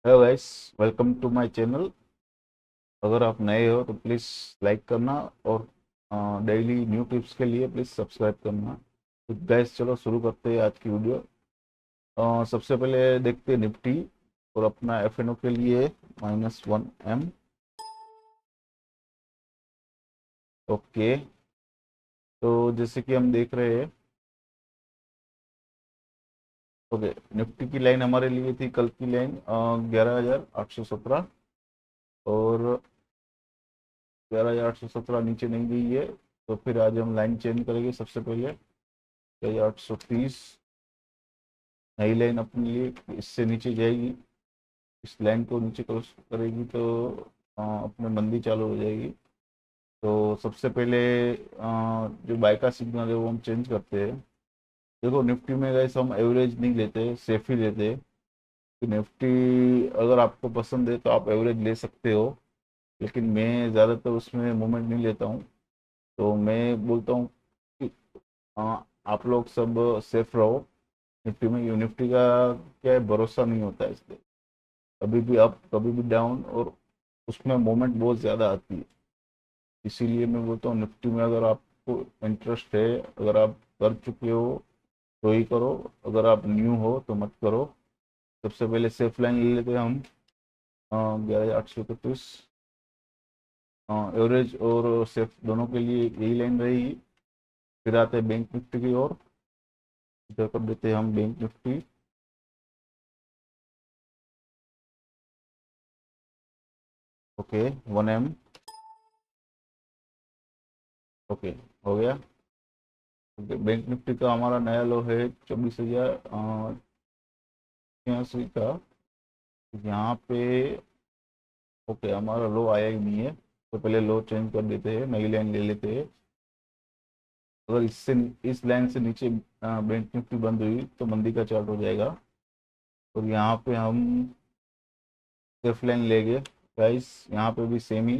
Hello guys, welcome to my channel. अगर आप नए हो तो प्लीज़ लाइक करना और डेली न्यू टिप्स के लिए प्लीज़ सब्सक्राइब करना। तो गाइस चलो शुरू करते हैं आज की वीडियो। सबसे पहले देखते हैं निफ्टी और अपना एफ के लिए -1 M। ओके, तो जैसे कि हम देख रहे हैं। ओके, निफ्टी की लाइन हमारे लिए थी कल की लाइन 11,817 और 11,817 नीचे नहीं गई है। तो फिर आज हम लाइन चेंज करेंगे। सबसे पहले 11,830 नई लाइन अपने लिए इससे नीचे जाएगी। इस लाइन को नीचे क्रॉस करेगी तो अपने मंदी चालू हो जाएगी। तो सबसे पहले जो बाय का सिग्नल है वो हम चेंज करते हैं। देखो, निफ्टी में गैस हम एवरेज नहीं लेते, सेफ ही लेते हैं। कि निफ्टी अगर आपको पसंद है तो आप एवरेज ले सकते हो, लेकिन मैं ज़्यादातर उसमें मूवमेंट नहीं लेता हूँ। तो मैं बोलता हूँ कि आप लोग सब सेफ रहो निफ्टी में। निफ्टी का क्या है, भरोसा नहीं होता है इसलिए कभी भी अप कभी भी डाउन, और उसमें मोमेंट बहुत ज़्यादा आती है। इसीलिए मैं बोलता हूँ निफ्टी में अगर आपको इंटरेस्ट है, अगर आप कर चुके हो तो ही करो, अगर आप न्यू हो तो मत करो। सबसे पहले सेफ लाइन ले लेते हैं हम 11,831। एवरेज और सेफ दोनों के लिए यही लाइन रहेगी। फिर आते हैं बैंक निफ्टी की ओर। इधर कर देते हैं हम bank Nifty. Okay, 1 M। Okay, हो गया। ओके, बैंक निफ्टी का हमारा नया लो है 24,086 का। यहाँ पे ओके, हमारा लो आया ही नहीं है, तो पहले लो चेंज कर देते हैं, नई लाइन ले लेते हैं। अगर इससे इस लाइन से नीचे बैंक निफ्टी बंद हुई तो मंदी का चार्ट हो जाएगा। और यहाँ पे हम सेफ लाइन लेंगे। गाइस, यहाँ पे भी सेम ही।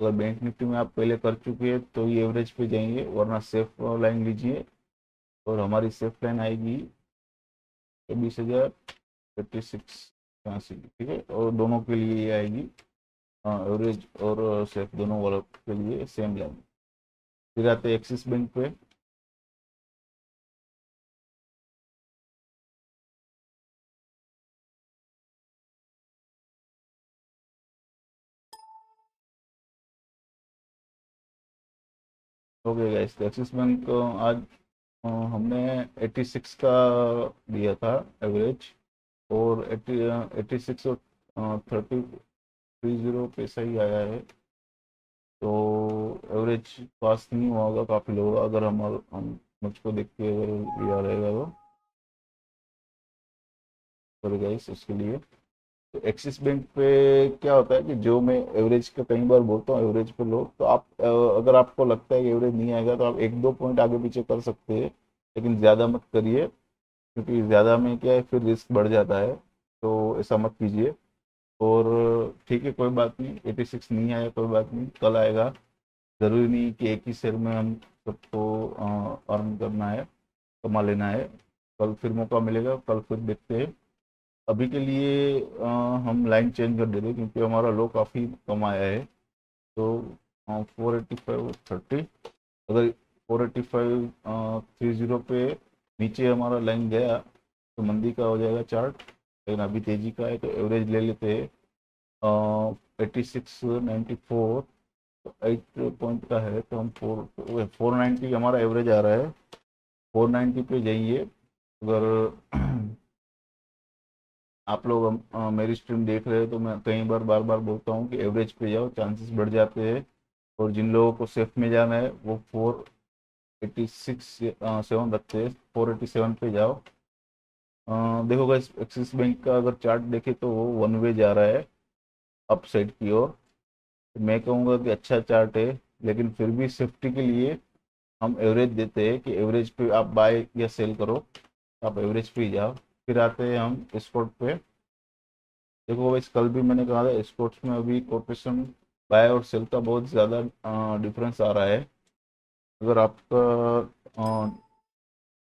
अगर बैंक निफ्टी में आप पहले कर चुके हैं तो ये एवरेज पे जाएंगे, वरना सेफ लाइन लीजिए। और हमारी सेफ लाइन आएगी 20,036 ठीक है, और दोनों के लिए ये आएगी। एवरेज और सेफ दोनों वालों के लिए सेम लाइन। फिर आते हैं एक्सिस बैंक पे। हो गया गाइस, एक्सिस बैंक आज हमने 86 का दिया था एवरेज, और 86 और 30 पैसा ही आया है। तो एवरेज पास नहीं हुआ होगा, काफ़ी लो होगा अगर हम मुझको देख के अगर लिया रहेगा तो। सॉरी गाइस उसके लिए। तो एक्सिस बैंक पे क्या होता है कि जो मैं एवरेज का कई बार बोलता हूँ एवरेज पे लो, तो आप अगर आपको लगता है कि एवरेज नहीं आएगा तो आप एक दो पॉइंट आगे पीछे कर सकते हैं, लेकिन ज़्यादा मत करिए। क्योंकि ज़्यादा में क्या है, फिर रिस्क बढ़ जाता है। तो ऐसा मत कीजिए। और ठीक है, कोई बात नहीं, 86 नहीं आया कोई बात नहीं, कल आएगा। ज़रूरी नहीं कि एक ही शेयर में हम सबको अर्न करना है, कमा लेना है। कल फिर मौका मिलेगा, कल फिर देखते हैं। अभी के लिए हम लाइन चेंज कर देते हैं क्योंकि हमारा लो काफ़ी कम आया है। तो 485.30, अगर 485.30 पे नीचे हमारा लाइन गया तो मंदी का हो जाएगा चार्ट। लेकिन अभी तेजी का है तो एवरेज ले लेते हैं 86.94। तो 8 पॉइंट का है तो हम 490 हमारा एवरेज आ रहा है। 490 पे जाइए। अगर आप लोग मेरी स्ट्रीम देख रहे हो तो मैं कई बार बार बार बोलता हूँ कि एवरेज पे जाओ, चांसेस बढ़ जाते हैं। और जिन लोगों को सेफ में जाना है वो 486 7 रखते हैं, 487 पे जाओ। देखो गाइस, एक्सिस बैंक का अगर चार्ट देखे तो वो वन वे जा रहा है, अप साइड की ओर। तो मैं कहूँगा कि अच्छा चार्ट है, लेकिन फिर भी सेफ्टी के लिए हम एवरेज देते हैं कि एवरेज पे आप बाय या सेल करो, आप एवरेज पे ही जाओ। फिर आते हैं हम स्पॉट पे। देखो भाई, कल भी मैंने कहा था स्पोर्ट्स में अभी कोटेशन बाय और सेल का बहुत ज़्यादा डिफरेंस आ रहा है। अगर आपका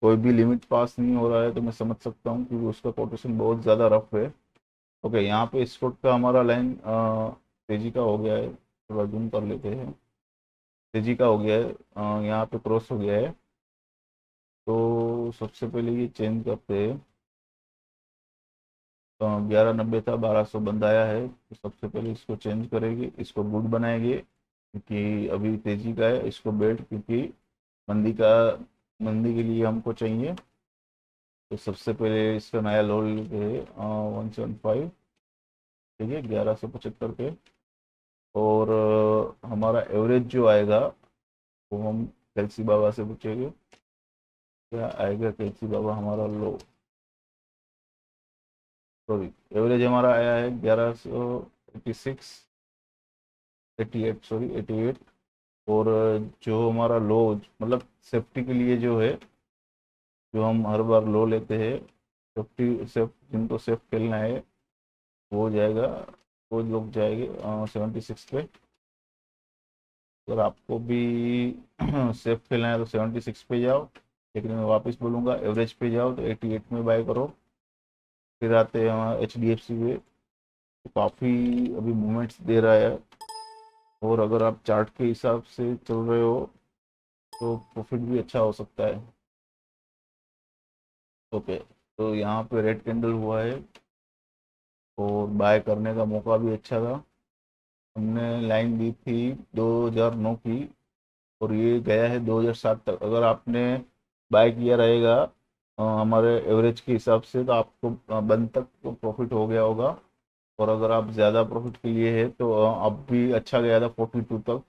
कोई भी लिमिट पास नहीं हो रहा है तो मैं समझ सकता हूँ, क्योंकि उसका कोटेशन बहुत ज़्यादा रफ है। ओके, यहाँ पे स्टॉक का हमारा लाइन तेजी का हो गया है, थोड़ा जूम कर लेते हैं। तेजी का हो गया है, यहाँ पे क्रॉस हो गया है। तो सबसे पहले ये चेंज करते हैं। 1190 था, 1200 बंद आया है, तो सबसे पहले इसको चेंज करेंगे, इसको गुड बनाएंगे क्योंकि अभी तेजी का है। इसको बेड क्योंकि मंदी का मंदी के लिए हमको चाहिए। तो सबसे पहले इसका नया लो लेते हैं 175, ठीक है, 1175 पे। और हमारा एवरेज जो आएगा वो हम कैल्सी बाबा से पूछेंगे, क्या आएगा कैल्सी बाबा हमारा लो। सॉरी, एवरेज हमारा आया है 1186, 88, सॉरी 88। और जो हमारा लो, मतलब सेफ्टी के लिए जो है, जो हम हर बार लो लेते हैं, सेफ जिनको सेफ खेलना है वो हो जाएगा, वो लोग जाएंगे 76 पे। अगर आपको भी सेफ खेलना है तो 76 पे जाओ, लेकिन मैं वापस बोलूँगा एवरेज पे जाओ तो 88 में बाय करो। फिर आते हैं HDFC पे, तो काफ़ी अभी मूवमेंट्स दे रहा है। और अगर आप चार्ट के हिसाब से चल रहे हो तो प्रॉफिट भी अच्छा हो सकता है। ओके, तो यहाँ पे रेड कैंडल हुआ है और बाय करने का मौका भी अच्छा था। हमने लाइन दी थी 2009 की, और ये गया है 2007 तक। अगर आपने बाय किया रहेगा हमारे एवरेज के हिसाब से, तो आपको बंद तक तो प्रॉफिट हो गया होगा। और अगर आप ज़्यादा प्रॉफिट के लिए है तो अब भी अच्छा गया था 42 तक।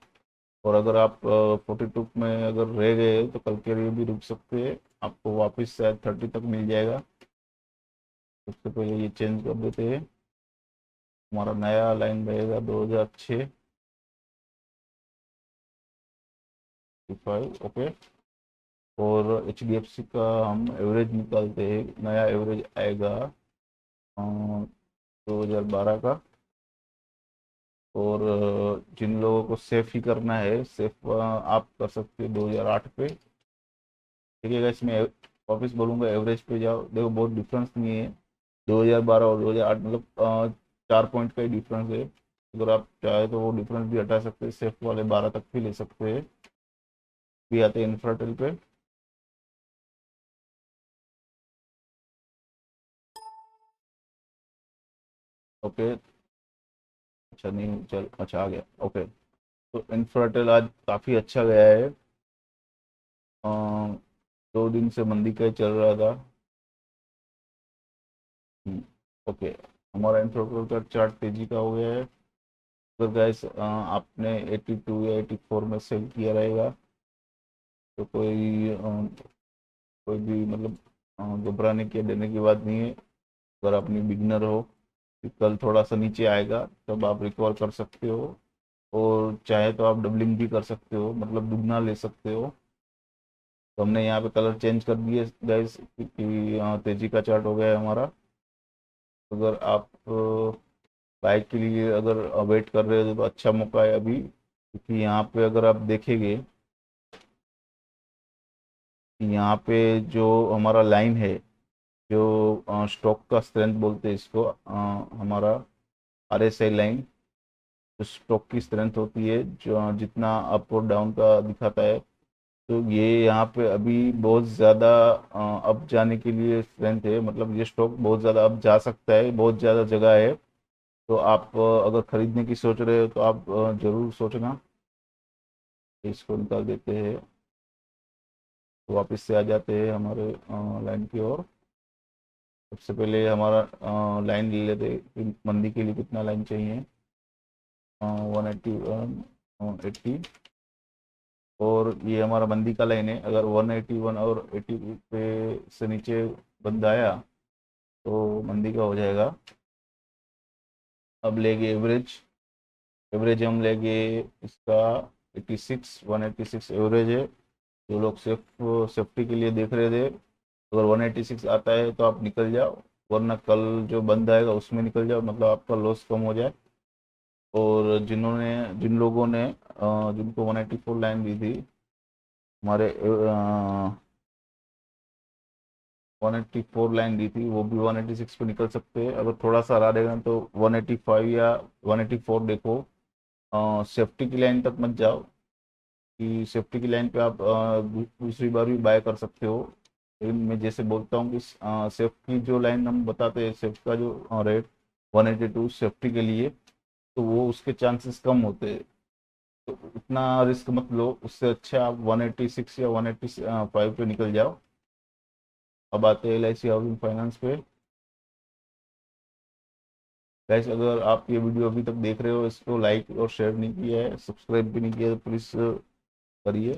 और अगर आप 42 में अगर रह गए तो कल के लिए भी रुक सकते हैं, आपको वापस शायद 30 तक मिल जाएगा। उससे पहले ये चेंज कर देते हैं। हमारा नया लाइन रहेगा 2006 5। ओके, और HDFC का हम एवरेज निकालते हैं। नया एवरेज आएगा 2012 का। और जिन लोगों को सेफ ही करना है, सेफ आप कर सकते हो 2008 पे। ठीक है, इसमें वापस बोलूँगा एवरेज पे जाओ, देखो बहुत डिफरेंस नहीं है 2012 और 2008, मतलब 4 पॉइंट का ही डिफरेंस है। अगर आप चाहे तो वो डिफरेंस भी हटा सकते हैं, सेफ वाले 12 तक भी ले सकते हैं। भी आते हैं इंफ्राटेल पे। ओके, अच्छा नहीं, चल अच्छा आ गया। ओके, तो इंफ्राटेल आज काफ़ी अच्छा गया है। 2 दिन से मंदी का ही चल रहा था। ओके, हमारा इंफ्राटेल का चार्ट तेजी का हो गया है। अगर गैस आपने 82 या 84 में सेल किया रहेगा तो कोई भी मतलब घबराने की डरने की बात नहीं है। अगर अपनी बिगनर हो कि कल थोड़ा सा नीचे आएगा तब आप रिकवर कर सकते हो। और चाहे तो आप डबलिंग भी कर सकते हो, मतलब दुगना ले सकते हो। तो हमने यहाँ पे कलर चेंज कर दिए गाइस क्योंकि तेजी का चार्ट हो गया है हमारा। अगर आप बाइक के लिए अगर वेट कर रहे हो तो अच्छा मौका है अभी, क्योंकि यहाँ पे अगर आप देखेंगे कि यहाँ पे जो हमारा लाइन है, जो स्टॉक का स्ट्रेंथ बोलते हैं इसको, हमारा RSI लाइन, जो स्टॉक की स्ट्रेंथ होती है, जो जितना अप और डाउन का दिखाता है, तो ये यहाँ पे अभी बहुत ज़्यादा अप जाने के लिए स्ट्रेंथ है। मतलब ये स्टॉक बहुत ज़्यादा अप जा सकता है, बहुत ज़्यादा जगह है। तो आप अगर खरीदने की सोच रहे हो तो आप ज़रूर सोचना। इसको निकाल देते हैं, तो वापस से आ जाते हैं हमारे लाइन की ओर। सबसे पहले हमारा लाइन ले लेते हैं कि मंदी के लिए कितना लाइन चाहिए। 180 और ये हमारा मंदी का लाइन है। अगर 181 और 80 पे से नीचे बंद आया तो मंदी का हो जाएगा। अब लेंगे एवरेज। एवरेज हम लेंगे इसका 86, 186 एवरेज है। जो लोग सेफ्टी के लिए देख रहे थे, अगर 186 आता है तो आप निकल जाओ, वरना कल जो बंद आएगा उसमें निकल जाओ, मतलब आपका लॉस कम हो जाए। और जिन लोगों ने जिनको 184 लाइन दी थी, हमारे 184 लाइन दी थी, वो भी 186 पे निकल सकते हैं। अगर थोड़ा सा रहा रहेगा तो 185 या 184 देखो। सेफ्टी की लाइन तक मत जाओ, कि सेफ्टी की लाइन पे आप दूसरी बार भी बाय कर सकते हो। लेकिन मैं जैसे बोलता हूँ कि सेफ की जो लाइन हम बताते हैं, सेफ का जो रेट 182 सेफ्टी के लिए, तो वो उसके चांसेस कम होते हैं। तो उतना रिस्क मत लो, उससे अच्छा आप 186 या 185 पे निकल जाओ। अब आते हैं LIC हाउसिंग फाइनेंस पे। गाइस, अगर आप ये वीडियो अभी तक देख रहे हो, इसको लाइक और शेयर नहीं किया है, सब्सक्राइब भी नहीं किया, तो प्लीज़ करिए।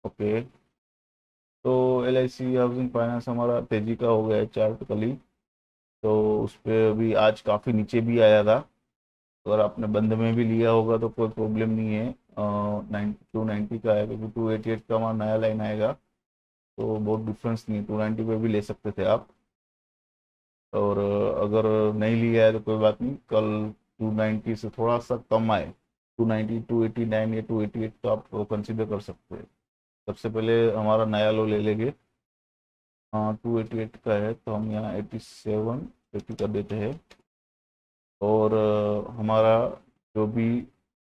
ओके, तो LIC हाउसिंग फाइनेंस हमारा तेजी का हो गया है चार्ट कल ही। तो उस पर अभी आज काफ़ी नीचे भी आया था। अगर आपने बंद में भी लिया होगा तो कोई प्रॉब्लम नहीं है। 290 का है, क्योंकि 288 का हमारा नया लाइन आएगा, तो बहुत डिफरेंस नहीं है, 290 पे भी ले सकते थे आप। और अगर नहीं लिया है तो कोई बात नहीं, कल 290 से थोड़ा सा कम आए, 290, 289 या 288, तो आप कंसिडर कर सकते हैं। सबसे पहले हमारा नया लो ले लेंगे। हाँ, 288 का है, तो हम यहाँ 87, 80 कर देते हैं। और हमारा जो भी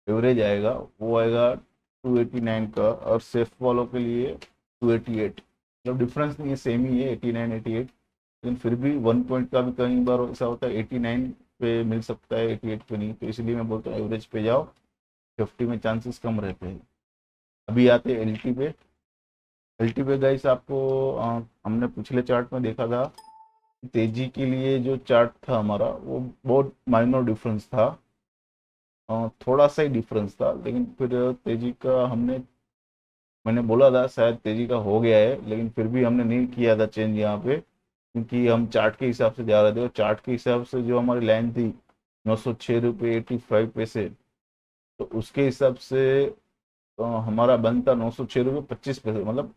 एवरेज आएगा वो आएगा 289 का, और सेफ वालों के लिए 288। मतलब डिफरेंस नहीं है, सेम ही है, 89, 88। लेकिन फिर भी 1 पॉइंट का भी कई बार ऐसा होता है 89 पे मिल सकता है, 88 पे नहीं। तो इसलिए मैं बोलता हूँ एवरेज पे जाओ, 50 में चांसेस कम रहते हैं। अभी आते हैं LT पे। LT पे गाइस आपको हमने पिछले चार्ट में देखा था, तेजी के लिए जो चार्ट था हमारा, वो बहुत माइनर डिफरेंस था। थोड़ा सा ही डिफरेंस था, लेकिन फिर तेजी का मैंने बोला था शायद तेजी का हो गया है, लेकिन फिर भी हमने नहीं किया था चेंज यहाँ पे, क्योंकि हम चार्ट के हिसाब से जा रहे थे। और चार्ट के हिसाब से जो हमारी लाइन थी 906 रुपये 85 पैसे, तो उसके हिसाब से हमारा बंद था 906 रुपये 25 पैसे। मतलब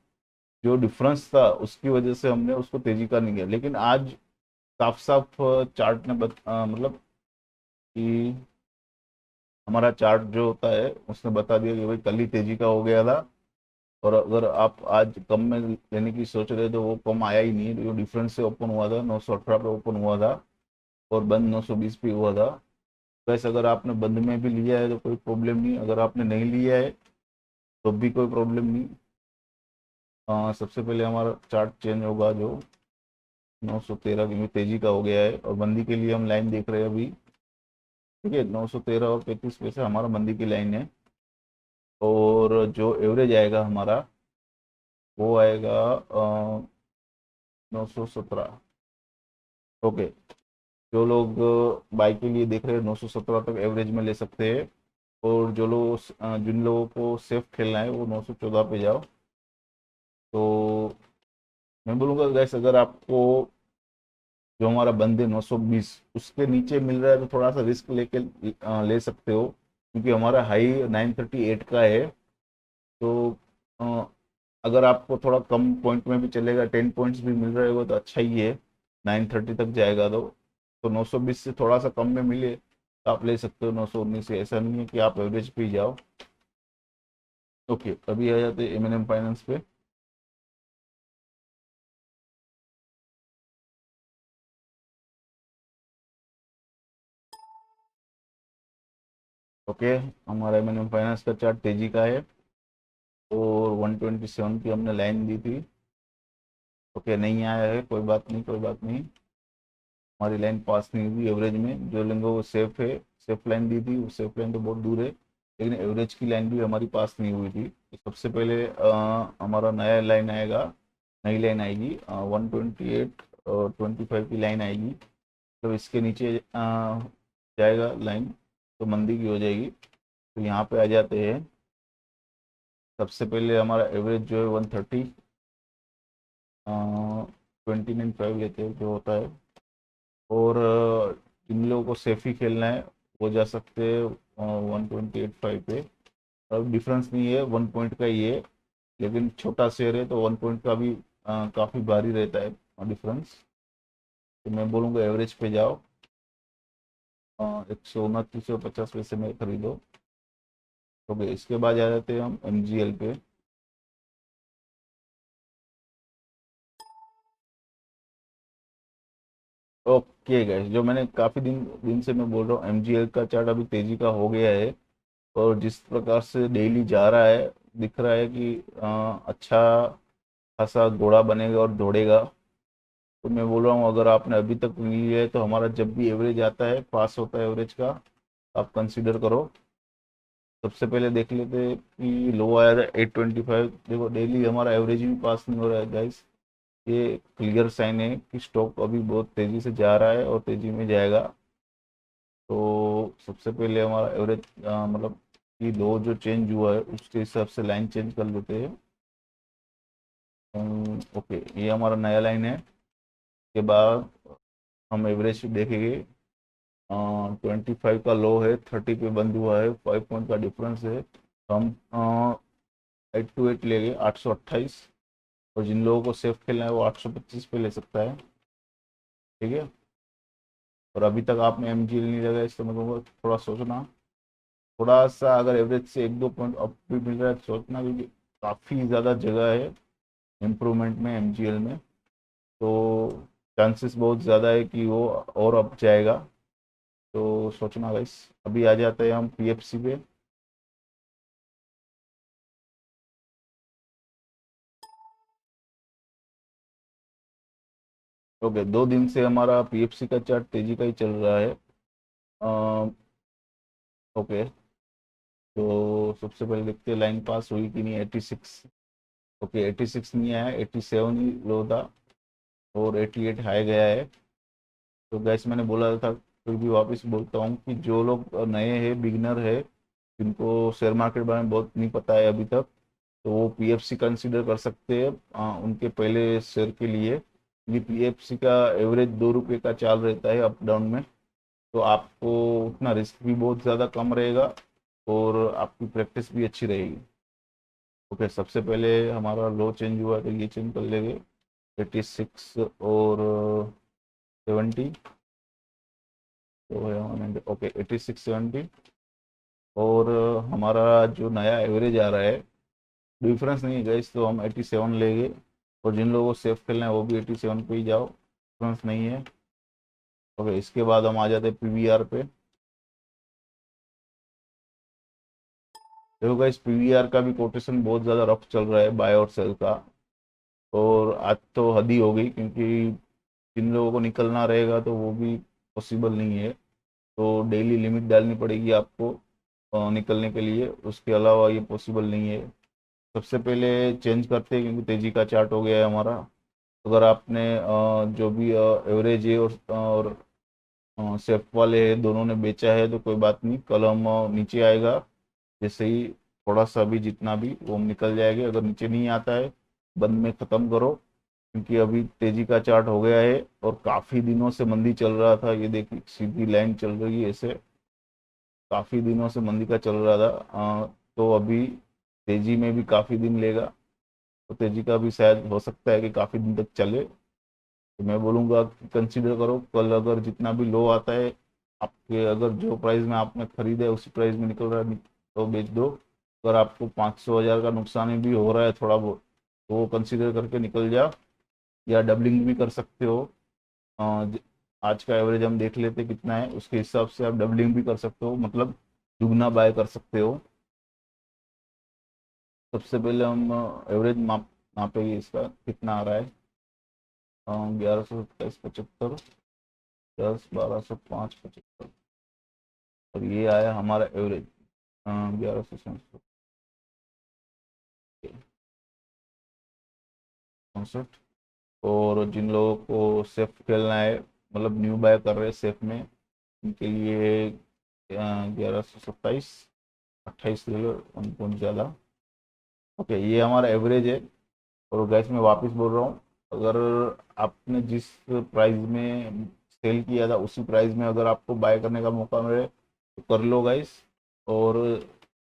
जो डिफरेंस था उसकी वजह से हमने उसको तेजी का नहीं किया। लेकिन आज साफ साफ चार्ट ने मतलब कि हमारा चार्ट जो होता है उसने बता दिया कि भाई कल ही तेजी का हो गया था। और अगर आप आज कम में लेने की सोच रहे तो वो कम आया ही नहीं। जो डिफरेंस से ओपन हुआ था 918 पे ओपन हुआ था, और बंद 920 पे हुआ था। वैसे अगर आपने बंद में भी लिया है तो कोई प्रॉब्लम नहीं, अगर आपने नहीं लिया है तो भी कोई प्रॉब्लम नहीं। सबसे पहले हमारा चार्ट चेंज होगा, जो 913 की तेजी का हो गया है, और मंदी के लिए हम लाइन देख रहे हैं अभी। ठीक है, 913 और 35 पैसे हमारा मंदी की लाइन है। और जो एवरेज आएगा हमारा वो आएगा 917। ओके, जो लोग बाइक के लिए देख रहे हैं 917 तक एवरेज में ले सकते हैं। और जो लोग जिन लोगों को सेफ खेलना है वो 914 पे जाओ। तो मैं बोलूँगा गैस, अगर आपको जो हमारा बंद है 920 उसके नीचे मिल रहा है तो थोड़ा सा रिस्क लेके ले सकते हो, क्योंकि हमारा हाई 938 का है। तो अ, अगर आपको थोड़ा कम पॉइंट में भी चलेगा, 10 पॉइंट्स भी मिल रहे हो तो अच्छा ही है। 930 तक जाएगा तो 920 से थोड़ा सा कम में मिले तो आप ले सकते हो 919 से। ऐसा नहीं है कि आप एवरेज पे ही जाओ। ओके, अभी आ जाते हैं M&M फाइनेंस पे। ओके, हमारा M&M फाइनेंस का चार्ट तेजी का है, और 127 की हमने लाइन दी थी। ओके, नहीं आया है, कोई बात नहीं, कोई बात नहीं। हमारी लाइन पास नहीं हुई एवरेज में। जो लेंगे वो सेफ है। सेफ लाइन दी थी, वो सेफ लाइन तो बहुत दूर है, लेकिन एवरेज की लाइन भी हमारी पास नहीं हुई थी। तो सबसे पहले हमारा नया लाइन आएगा, नई लाइन आएगी 128 और 25 की लाइन आएगी। तो इसके नीचे जाएगा लाइन तो मंदी की हो जाएगी। तो यहाँ पे आ जाते हैं। सबसे पहले हमारा एवरेज जो है 130, 29.5 लेते हैं जो होता है। और जिन लोगों को सेफ ही खेलना है वो जा सकते हैं 128.5 पे। अब डिफरेंस नहीं है, 1 पॉइंट का ही है, लेकिन छोटा शेयर है तो 1 पॉइंट का भी काफ़ी भारी रहता है डिफरेंस। तो मैं बोलूँगा एवरेज पे जाओ, 129.50 पैसे में खरीदो। ओके, इसके बाद आ जाते हैं हम MGL पे। ओके गाइस, जो मैंने काफ़ी दिन दिन से मैं बोल रहा हूँ, एमजीएल का चार्ट अभी तेजी का हो गया है। और जिस प्रकार से डेली जा रहा है, दिख रहा है कि अच्छा खासा घोड़ा बनेगा और दौड़ेगा। तो मैं बोल रहा हूँ, अगर आपने अभी तक नहीं लिया है तो हमारा जब भी एवरेज आता है, पास होता है एवरेज का, आप कंसीडर करो। सबसे पहले देख लेते हैं कि लो आया था 825। देखो डेली हमारा एवरेज भी पास नहीं हो रहा है गाइस। ये क्लियर साइन है कि स्टॉक अभी बहुत तेजी से जा रहा है और तेजी में जाएगा। तो सबसे पहले हमारा एवरेज मतलब कि लो जो चेंज हुआ है उसके हिसाब से लाइन चेंज कर लेते हैं। ओके, ये हमारा नया लाइन है। के बाद हम एवरेज देखेंगे। 25 का लो है, 30 पे बंद हुआ है, 5 पॉइंट का डिफरेंस है। तो हम 8 to 8 ले गए, 828। और जिन लोगों को सेफ खेलना है वो 825 पे ले सकता है। ठीक है। और अभी तक आपने एम जी नहीं लगा, इससे मैं कहूँगा थोड़ा सोचना। थोड़ा सा अगर एवरेज से 1-2 पॉइंट अप भी मिल रहा है तो सोचना, क्योंकि काफ़ी ज़्यादा जगह है इम्प्रूवमेंट में एम में। तो चांसेस बहुत ज़्यादा है कि वो और अप जाएगा। तो सोचना गाइस। अभी आ जाते हैं हम पीएफसी पे। ओके, 2 दिन से हमारा पीएफसी का चार्ट तेजी का ही चल रहा है। ओके, तो सबसे पहले देखते हैं लाइन पास हुई कि नहीं। 86। ओके, 86 नहीं आया, 87 ही लो था। और 88 हाई गया है। तो गैस मैंने बोला था, फिर भी वापस बोलता हूँ कि जो लोग नए हैं, बिगनर है, जिनको शेयर मार्केट बारे में बहुत नहीं पता है अभी तक, तो वो पीएफसी कंसीडर कर सकते हैं उनके पहले शेयर के लिए। क्योंकि पीएफसी का एवरेज 2 रुपये का चाल रहता है अप डाउन में। तो आपको उतना रिस्क भी बहुत ज़्यादा कम रहेगा और आपकी प्रैक्टिस भी अच्छी रहेगी। ओके, सबसे पहले हमारा लो चेंज हुआ तो ये चेंज कर लेंगे। 86 और 70। तो ओके, 86-70। और हमारा जो नया एवरेज आ रहा है, डिफरेंस नहीं है गाइस, तो हम 87 लेंगे। और जिन लोगों को सेफ खेलना है वो भी 87 पे ही जाओ, डिफरेंस नहीं है। ओके, इसके बाद हम आ जाते हैं पीवीआर पे। देखो गाइस, पीवीआर का भी कोटेशन बहुत ज़्यादा रफ चल रहा है बाय और सेल का। और आज तो हद ही हो गई, क्योंकि जिन लोगों को निकलना रहेगा तो वो भी पॉसिबल नहीं है। तो डेली लिमिट डालनी पड़ेगी आपको निकलने के लिए, उसके अलावा ये पॉसिबल नहीं है। सबसे पहले चेंज करते हैं, क्योंकि तेजी का चार्ट हो गया है हमारा। अगर आपने जो भी एवरेज है और सेफ वाले है दोनों ने बेचा है तो कोई बात नहीं, कल हम नीचे आएगा जैसे ही, थोड़ा सा भी जितना भी वो हम निकल जाएंगे। अगर नीचे नहीं आता है, बंद में ख़त्म करो। क्योंकि अभी तेजी का चार्ट हो गया है और काफ़ी दिनों से मंदी चल रहा था। ये देखिए, सीधी लाइन चल रही है ऐसे, काफ़ी दिनों से मंदी का चल रहा था। तो अभी तेजी में भी काफ़ी दिन लेगा। तो तेजी का भी शायद हो सकता है कि काफ़ी दिन तक चले। तो मैं बोलूँगा कि कंसीडर करो, कल अगर जितना भी लो आता है आपके, अगर जो प्राइस में आपने खरीदा है उसी प्राइस में निकल रहा है तो बेच दो। अगर आपको 500-1000 का नुकसान भी हो रहा है थोड़ा बहुत, तो वो कंसीडर करके निकल जाओ। या डबलिंग भी कर सकते हो। अ, ज- आज का एवरेज हम देख लेते कितना है, उसके हिसाब से आप डबलिंग भी कर सकते हो, मतलब दुगना बाय कर सकते हो। सबसे पहले हम एवरेज नापेंगे, इसका कितना आ रहा है। 1127.75, 10, 1205.75। और ये आया हमारा एवरेज 1167। और जिन लोगों को सेफ खेलना है, मतलब न्यू बाय कर रहे हैं सेफ में, उनके लिए 1127, 28 ले लो, 1 पॉइंट ज़्यादा। ओके, ये हमारा एवरेज है। और गैस मैं वापस बोल रहा हूँ, अगर आपने जिस प्राइस में सेल किया था उसी प्राइस में अगर आपको बाय करने का मौका मिले तो कर लो गाइस। और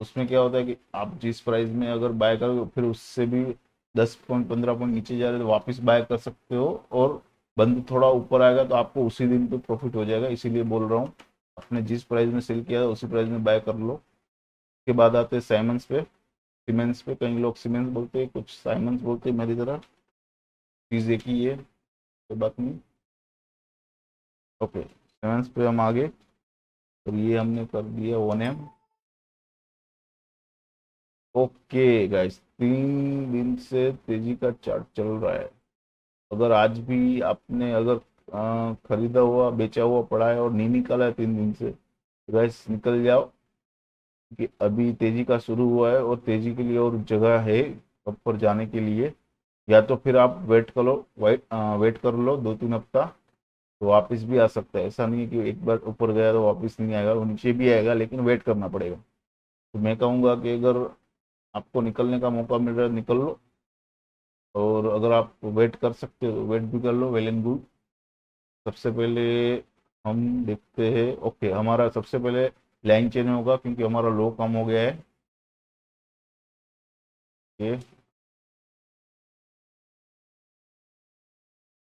उसमें क्या होता है कि आप जिस प्राइस में अगर बाय करोगे, फिर उससे भी 10 पॉइंट 15 पॉइंट नीचे जा रहे तो वापस बाय कर सकते हो। और बंद थोड़ा ऊपर आएगा तो आपको उसी दिन पे प्रॉफिट हो जाएगा। इसीलिए बोल रहा हूँ, आपने जिस प्राइस में सेल किया था उसी प्राइस में बाय कर लो। उसके बाद आते हैं साइमंस पे। सीमेंस पे कई लोग सीमेंस बोलते हैं, कुछ साइमंस बोलते हैं, मेरी तरह चीज़ एक ही है, कोई बात नहीं। ओके, 7 पे हम आगे, और ये हमने कर दिया 1M। ओके गाइस, 3 दिन से तेजी का चार्ट चल रहा है। अगर आज भी आपने अगर खरीदा हुआ बेचा हुआ पड़ा है और नहीं निकला है 3 दिन से, तो गाइस निकल जाओ, कि अभी तेजी का शुरू हुआ है और तेजी के लिए और जगह है ऊपर जाने के लिए। या तो फिर आप वेट कर लो 2-3 हफ्ता, तो वापस भी आ सकता है। ऐसा नहीं है कि एक बार ऊपर गया तो वापस नहीं आएगा, वो नीचे भी आएगा, लेकिन वेट करना पड़ेगा। तो मैं कहूँगा कि अगर आपको निकलने का मौका मिल रहा है, निकल लो। और अगर आप वेट कर सकते हो तो वेट भी कर लो, वेल एंड गुड। सबसे पहले हम देखते हैं। ओके, हमारा सबसे पहले लाइन चेंज होगा क्योंकि हमारा लो कम हो गया है। ये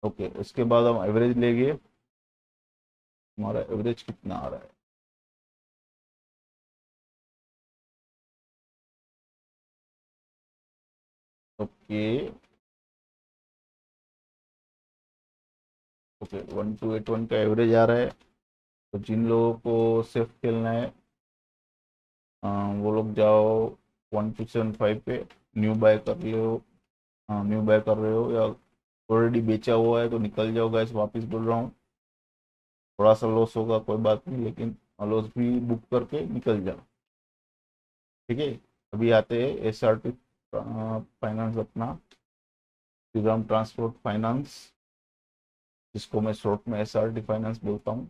ओके, उसके बाद हम एवरेज लेंगे। हमारा एवरेज कितना आ रहा है? ओके। ओके, 1281 का एवरेज आ रहा है। तो जिन लोगों को सेफ खेलना है, वो लोग जाओ 1275 पे, न्यू बाय कर रहे हो। न्यू बाय कर रहे हो या ऑलरेडी बेचा हुआ है तो निकल जाओ गाइस, वापस बोल रहा हूँ। थोड़ा सा लॉस होगा, कोई बात नहीं, लेकिन लॉस भी बुक करके निकल जाओ। ठीक है। अभी आते हैं SRT फाइनेंस अपना, श्रीराम ट्रांसपोर्ट फाइनेंस, जिसको मैं शॉर्ट में SRT फाइनेंस बोलता हूँ।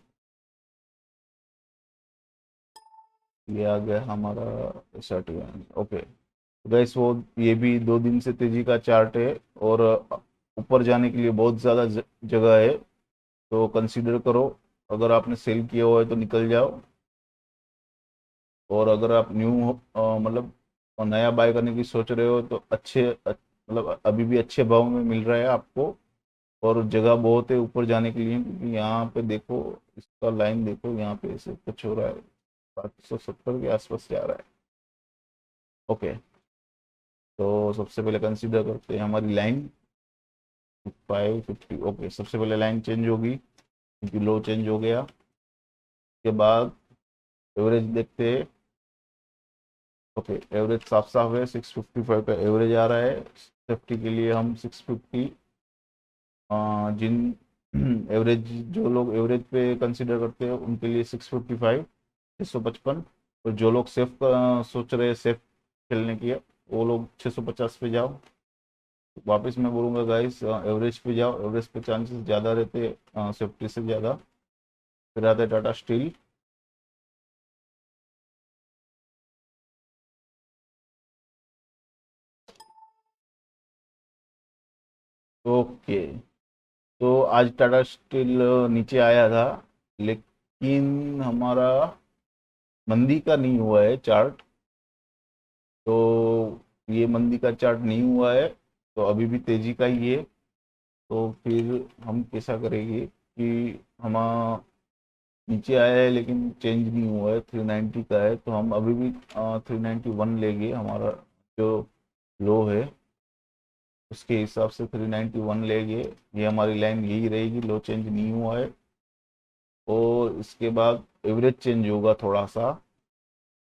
ये आ गया हमारा SRT फाइनेंस। ओके गैस, वो ये भी 2 दिन से तेजी का चार्ट है, और ऊपर जाने के लिए बहुत ज़्यादा जगह है। तो कंसीडर करो, अगर आपने सेल किया हुआ है तो निकल जाओ। और अगर आप मतलब नया बाय करने की सोच रहे हो तो मतलब अभी भी अच्छे भाव में मिल रहा है आपको। और जगह बहुत है ऊपर जाने के लिए, क्योंकि यहाँ पे देखो, इसका लाइन देखो, यहाँ पे ऐसे कुछ हो रहा है, 770 के आसपास जा रहा है। ओके, तो सबसे पहले कंसीडर करते हैं हमारी लाइन 550। ओके, सबसे पहले लाइन चेंज होगी क्योंकि लो चेंज हो गया। उसके बाद एवरेज देखते हैं। ओके, एवरेज साफ साफ है, 655 का एवरेज आ रहा है। सेफ्टी के लिए हम 650, जिन एवरेज जो लोग एवरेज पे कंसीडर करते हैं उनके लिए 655, 655। और जो लोग सोच रहे हैं सेफ खेलने की, वो लोग 650 पे जाओ। वापस मैं बोलूँगा गाइस, एवरेज पे जाओ, एवरेज पे चांसेस ज़्यादा रहते हैं सेफ्टी से ज़्यादा। फिर आता है टाटा स्टील। ओके, तो आज टाटा स्टील नीचे आया था, लेकिन हमारा मंदी का नहीं हुआ है चार्ट। तो ये मंदी का चार्ट नहीं हुआ है, तो अभी भी तेजी का ही है। तो फिर हम कैसा करेंगे कि हम नीचे आया है लेकिन चेंज नहीं हुआ है, 390 का है, तो हम अभी भी 391 लेंगे। हमारा जो लो है उसके हिसाब से 391 लेंगे। ये हमारी लाइन यही रहेगी, लो चेंज नहीं हुआ है। और इसके बाद एवरेज चेंज होगा थोड़ा सा,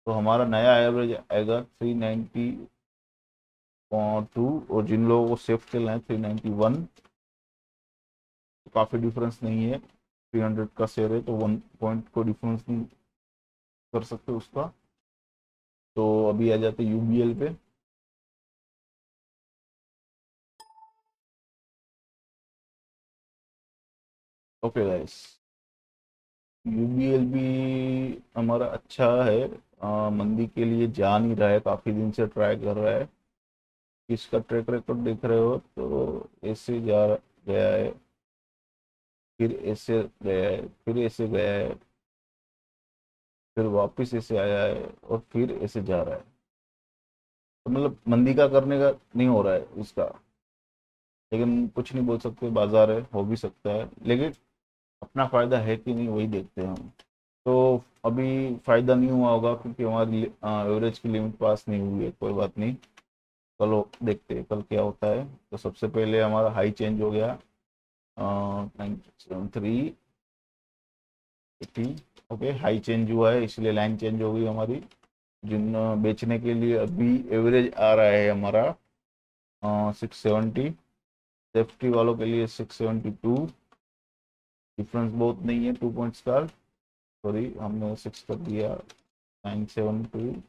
तो हमारा नया एवरेज आएगा 392। और जिन लोगों को सेफ खेलना है 391। तो काफ़ी डिफरेंस नहीं है, 300 का शेयर है तो 1 पॉइंट को डिफरेंस नहीं कर सकते उसका। तो अभी आ जाते UBL पे। ओके गाइस, UBL भी हमारा अच्छा है। मंदी के लिए जा नहीं रहा है, काफ़ी दिन से ट्राई कर रहा है। इसका ट्रैक रिकॉर्ड देख रहे हो तो ऐसे गया है, फिर ऐसे गया है, फिर ऐसे गया है, फिर वापस ऐसे आया है, और फिर ऐसे जा रहा है। तो मतलब मंदी का करने का नहीं हो रहा है उसका, लेकिन कुछ नहीं बोल सकते, बाजार है, हो भी सकता है। लेकिन अपना फायदा है कि नहीं वही देखते हैं हम। तो अभी फायदा नहीं हुआ होगा क्योंकि हमारी एवरेज की लिमिट पास नहीं हुई है, कोई बात नहीं। चलो देखते हैं कल क्या होता है। तो सबसे पहले हमारा हाई चेंज हो गया 973। 80। ओके, हाई चेंज हुआ है इसलिए लाइन चेंज हो गई हमारी। जिन बेचने के लिए अभी एवरेज आ रहा है हमारा 670, सेफ्टी वालों के लिए 672। डिफरेंस बहुत नहीं है 2 पॉइंट्स का, सॉरी हमने 6 कर दिया, 972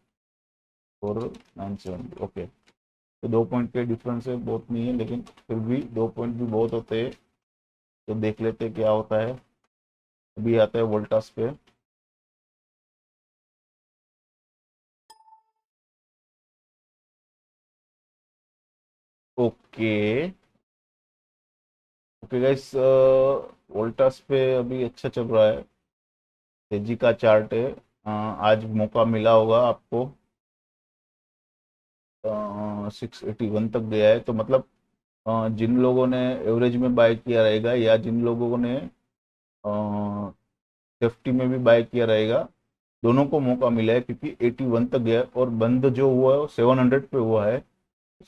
और 970। ओके, तो 2 पॉइंट के डिफरेंस है, बहुत नहीं है, लेकिन फिर भी 2 पॉइंट भी बहुत होते हैं। तो देख लेते हैं क्या होता है। अभी आता है वोल्टास पे। ओके ओके गाइस, वोल्टास पे अभी अच्छा चल रहा है, तेजी का चार्ट है। आज मौका मिला होगा आपको, 681 तक गया है, तो मतलब जिन लोगों ने एवरेज में बाय किया रहेगा या जिन लोगों ने सेफ्टी में भी बाय किया रहेगा, दोनों को मौका मिला है, क्योंकि 81 तक गया है और बंद जो हुआ है वो 700 पे हुआ है।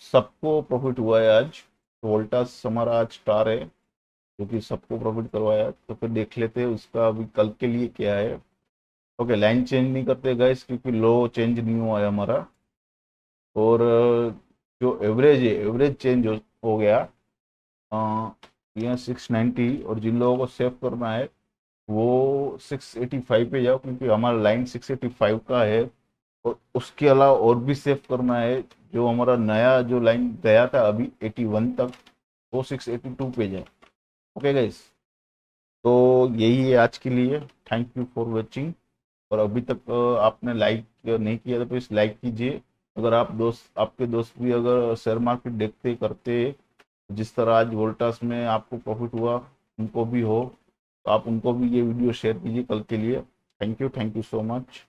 सबको प्रॉफिट हुआ है आज। तो वोल्टास हमारा आज स्टार है, क्योंकि सबको प्रॉफिट करवाया। तो फिर देख लेते हैं उसका अभी कल के लिए क्या है। ओके, लाइन चेंज नहीं करते गाइस, क्योंकि लो चेंज नहीं हुआ है हमारा। और जो एवरेज है, एवरेज चेंज हो गया यहाँ 690। और जिन लोगों को सेव करना है वो 685 पे जाओ, क्योंकि हमारा लाइन 685 का है। और उसके अलावा और भी सेव करना है, जो हमारा नया जो लाइन गया था अभी 81 तक, वो 682 पे जाए। ओके गाइस, तो यही है आज के लिए। Thank you for watching. और अभी तक आपने लाइक नहीं किया तो प्लीज़ लाइक कीजिए। अगर आपके दोस्त भी अगर शेयर मार्केट देखते करते, जिस तरह आज वोल्टास में आपको प्रॉफिट हुआ, उनको भी हो, तो आप उनको भी ये वीडियो शेयर कीजिए कल के लिए। Thank you so much.